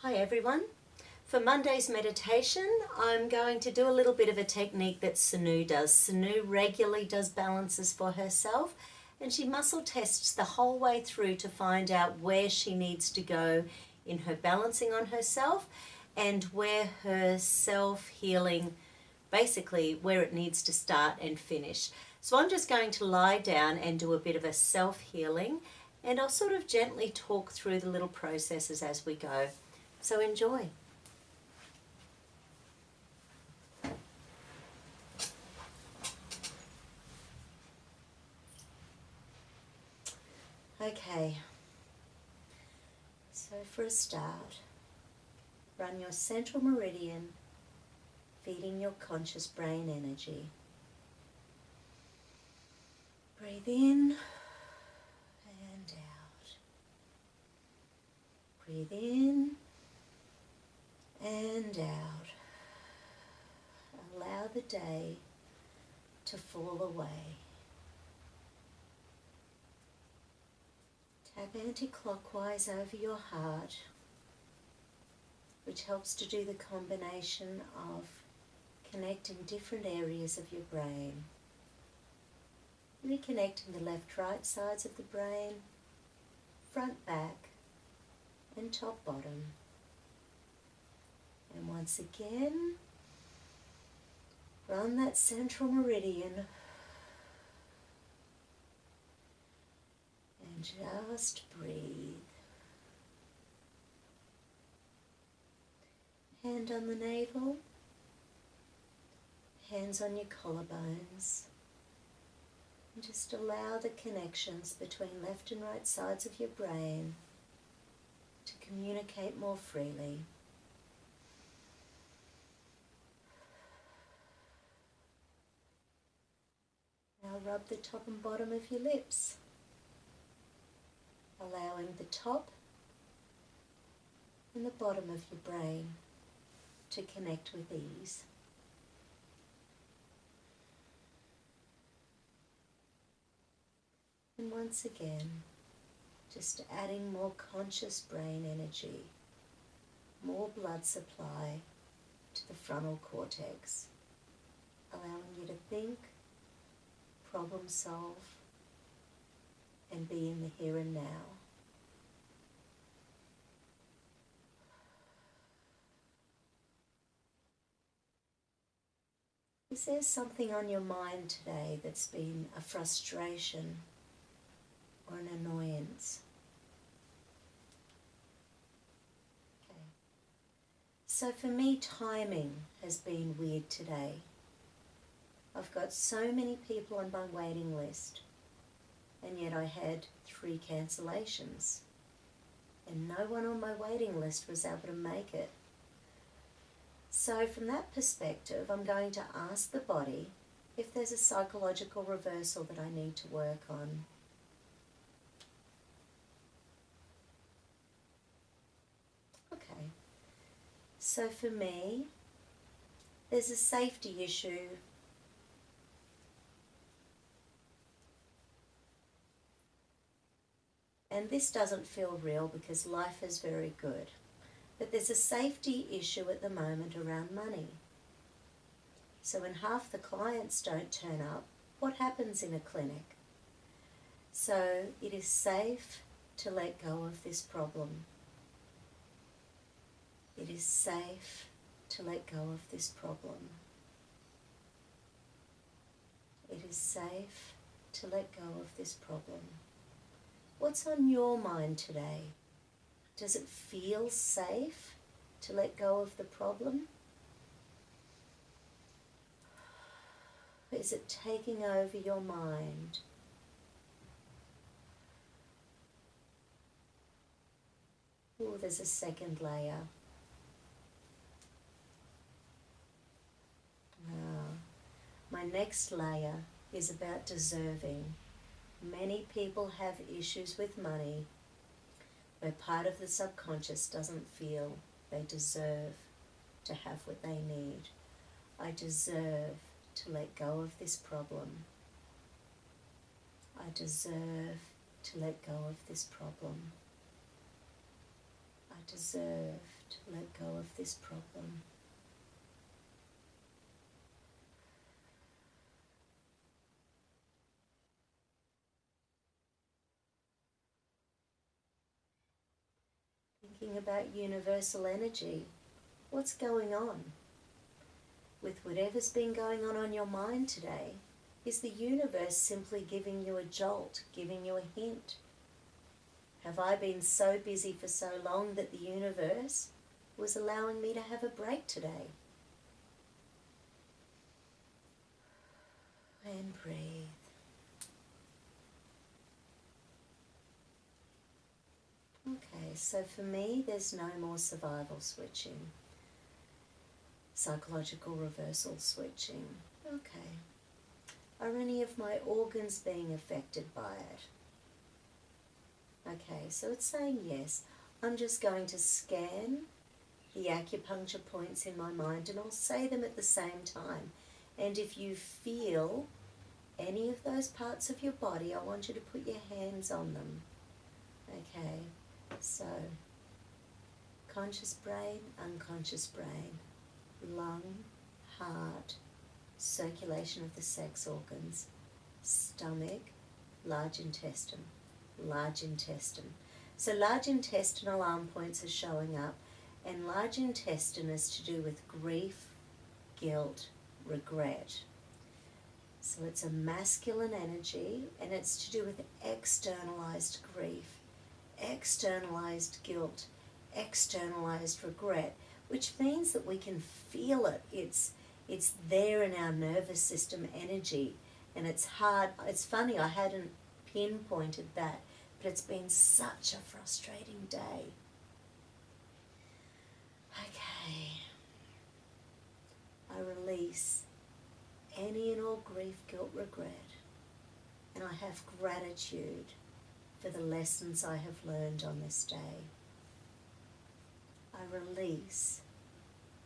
Hi everyone. For Monday's meditation, I'm going to do a little bit of a technique that Sanu does. Sanu regularly does balances for herself, and she muscle tests the whole way through to find out where she needs to go in her balancing on herself and where her self-healing, basically where it needs to start and finish. So I'm just going to lie down and do a bit of a self-healing, and I'll sort of gently talk through the little processes as we go. So enjoy. Okay, so for a start, run your central meridian, feeding your conscious brain energy. Breathe in and out. Breathe in and out. Allow the day to fall away. Tap anti-clockwise over your heart, which helps to do the combination of connecting different areas of your brain. Reconnecting the left-right sides of the brain, front, back, and top, bottom. And once again, run that central meridian and just breathe. Hand on the navel, hands on your collarbones. And just allow the connections between left and right sides of your brain to communicate more freely. Now rub the top and bottom of your lips, allowing the top and the bottom of your brain to connect with ease. And once again, just adding more conscious brain energy, more blood supply to the frontal cortex, allowing you to think, problem solve, and be in the here and now. Is there something on your mind today that's been a frustration or an annoyance? Okay. So for me, timing has been weird today. I've got so many people on my waiting list, and yet I had 3 cancellations, and no one on my waiting list was able to make it. So from that perspective, I'm going to ask the body if there's a psychological reversal that I need to work on. Okay, so for me, there's a safety issue and this doesn't feel real because life is very good. But there's a safety issue at the moment around money. So when half the clients don't turn up, what happens in a clinic? So it is safe to let go of this problem. It is safe to let go of this problem. It is safe to let go of this problem. What's on your mind today? Does it feel safe to let go of the problem? Is it taking over your mind? Oh, there's a second layer. My next layer is about deserving. Many people have issues with money where part of the subconscious doesn't feel they deserve to have what they need. I deserve to let go of this problem. I deserve to let go of this problem. I deserve to let go of this problem. Thinking about universal energy, what's going on? With whatever's been going on your mind today, is the universe simply giving you a jolt, giving you a hint? Have I been so busy for so long that the universe was allowing me to have a break today? And breathe. Okay, so for me, there's no more survival switching. Psychological reversal switching. Okay. Are any of my organs being affected by it? Okay, so it's saying yes. I'm just going to scan the acupuncture points in my mind and I'll say them at the same time. And if you feel any of those parts of your body, I want you to put your hands on them. Okay, so conscious brain, unconscious brain, lung, heart, circulation of the sex organs, stomach, large intestine, large intestine. So large intestinal arm points are showing up, and large intestine is to do with grief, guilt, regret. So it's a masculine energy, and it's to do with externalized grief, externalized guilt, externalized regret, which means that we can feel it. It's there in our nervous system energy, and it's hard. It's funny, I hadn't pinpointed that, but it's been such a frustrating day. Okay. I release any and all grief, guilt, regret, and I have gratitude for the lessons I have learned on this day. I release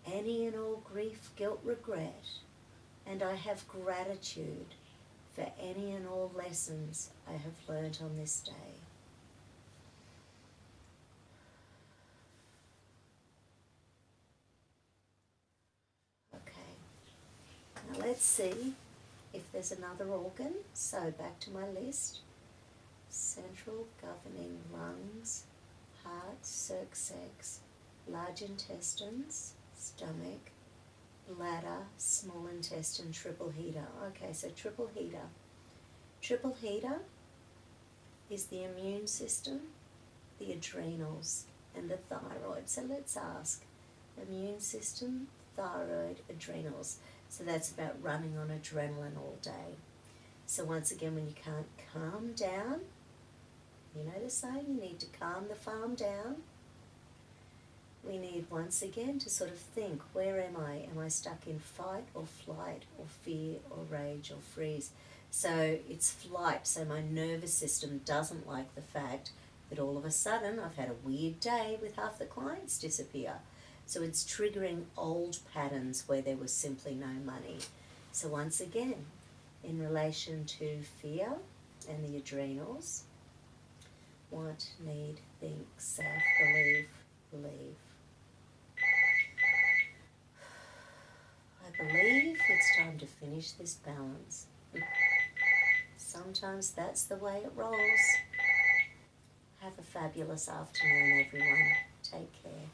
any and all grief, guilt, regret, and I have gratitude for any and all lessons I have learned on this day. Okay, now let's see if there's another organ. So back to my list. Central governing lungs, heart, circumflex, large intestines, stomach, bladder, small intestine, triple heater. Okay, so triple heater. Triple heater is the immune system, the adrenals, and the thyroid. So let's ask, immune system, thyroid, adrenals. So that's about running on adrenaline all day. So once again, when you can't calm down, you know the saying, you need to calm the farm down. We need once again to sort of think, where am I? Am I stuck in fight or flight or fear or rage or freeze? So it's flight, so my nervous system doesn't like the fact that all of a sudden I've had a weird day with half the clients disappear. So it's triggering old patterns where there was simply no money. So once again, in relation to fear and the adrenals, want, need, think, self, believe. I believe it's time to finish this balance. Sometimes that's the way it rolls. Have a fabulous afternoon, everyone. Take care.